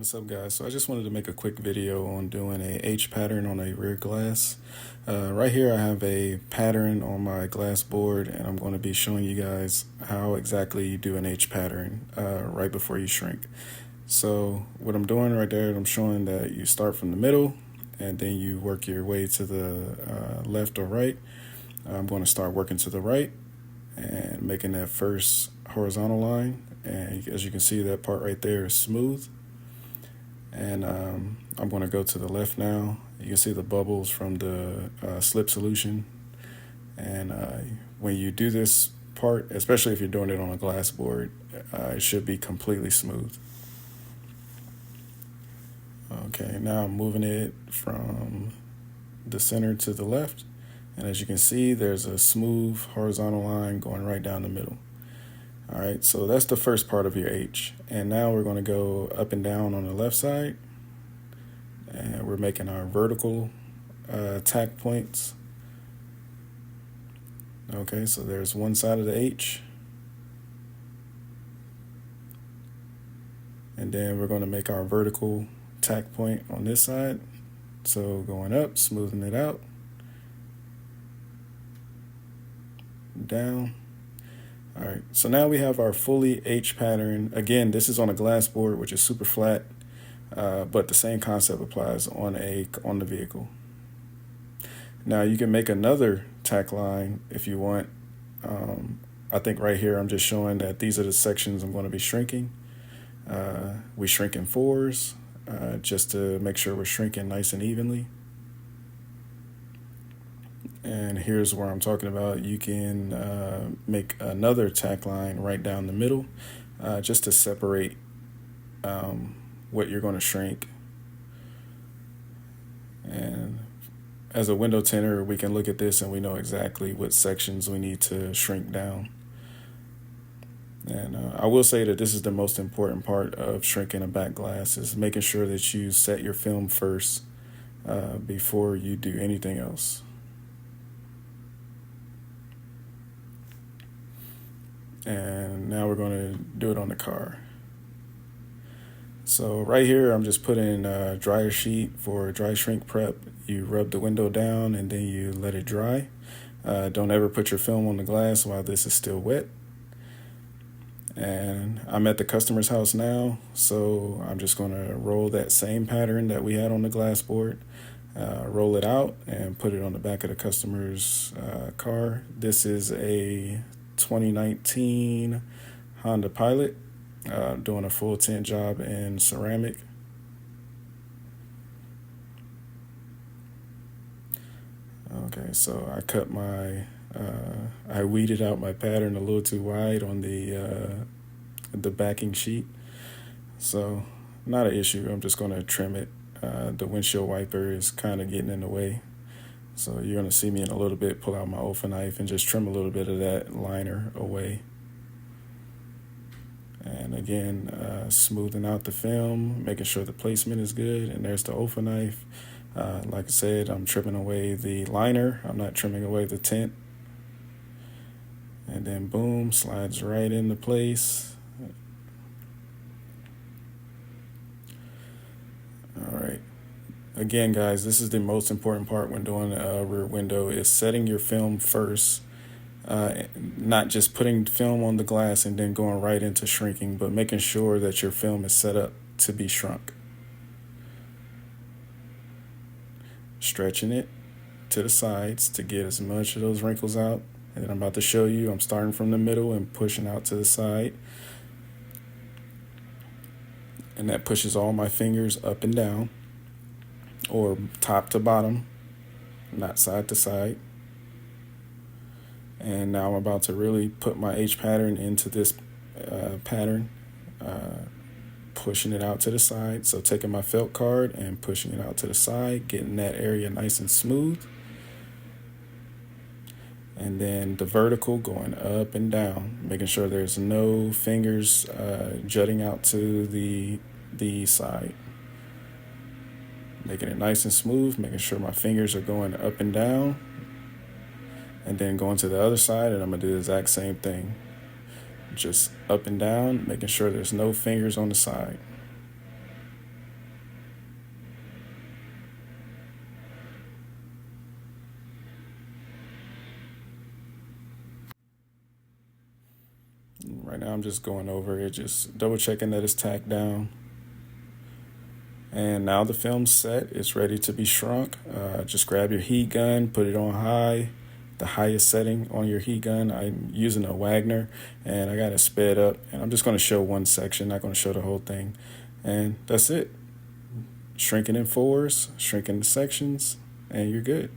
What's up guys? So I just wanted to make a quick video on doing a H pattern on a rear glass. Right here I have a pattern on my glass board, and I'm going to be showing you guys how exactly you do an H pattern right before you shrink. So what I'm doing right there, I'm showing that you start from the middle and then you work your way to the left or right. I'm going to start working to the right and making that first horizontal line, and as you can see, that part right there is smooth. And I'm going to go to the left now. You can see the bubbles from the slip solution. And when you do this part, especially if you're doing it on a glass board, it should be completely smooth. Okay, now I'm moving it from the center to the left. And as you can see, there's a smooth horizontal line going right down the middle. All right, so that's the first part of your H. And now we're going to go up and down on the left side. And we're making our vertical tack points. Okay, so there's one side of the H. And then we're going to make our vertical tack point on this side. So going up, smoothing it out. Down. All right, so now we have our fully H pattern. Again, this is on a glass board, which is super flat, but the same concept applies on the vehicle. Now you can make another tack line if you want. I think right here I'm just showing that these are the sections I'm going to be shrinking. We shrink in fours just to make sure we're shrinking nice and evenly. And here's where I'm talking about. You can make another tack line right down the middle just to separate what you're going to shrink. And as a window tinter, we can look at this and we know exactly what sections we need to shrink down. And I will say that this is the most important part of shrinking a back glass, is making sure that you set your film first before you do anything else. And now we're going to do it on the car. So right here, I'm just putting a dryer sheet for dry shrink prep. You rub the window down and then you let it dry. Don't ever put your film on the glass while this is still wet. And I'm at the customer's house now, so I'm just going to roll that same pattern that we had on the glass board, roll it out and put it on the back of the customer's car. This is a 2019 Honda Pilot, doing a full tint job in ceramic. Okay, so I cut I weeded out my pattern a little too wide on the backing sheet. So not an issue, I'm just going to trim it. The windshield wiper is kind of getting in the way. So you're going to see me in a little bit pull out my Olfa knife and just trim a little bit of that liner away. And again, smoothing out the film, making sure the placement is good. And there's the Olfa knife. Like I said, I'm trimming away the liner. I'm not trimming away the tint. And then boom, slides right into place. All right. Again, guys, this is the most important part when doing a rear window, is setting your film first. Not just putting film on the glass and then going right into shrinking, but making sure that your film is set up to be shrunk. Stretching it to the sides to get as much of those wrinkles out. And then I'm about to show you, I'm starting from the middle and pushing out to the side. And that pushes all my fingers up and down, or top to bottom, not side to side. And now I'm about to really put my H pattern into this pattern, pushing it out to the side. So taking my felt card and pushing it out to the side, getting that area nice and smooth. And then the vertical going up and down, making sure there's no fingers jutting out to the side. Making it nice and smooth, making sure my fingers are going up and down. And then going to the other side, and I'm going to do the exact same thing. Just up and down, making sure there's no fingers on the side. Right now I'm just going over it, just double checking that it's tacked down. And now the film's set. It's ready to be shrunk. Just grab your heat gun, put it on high, the highest setting on your heat gun. I'm using a Wagner, and I got it sped up. And I'm just going to show one section, not going to show the whole thing. And that's it. Shrinking in fours, shrinking the sections, and you're good.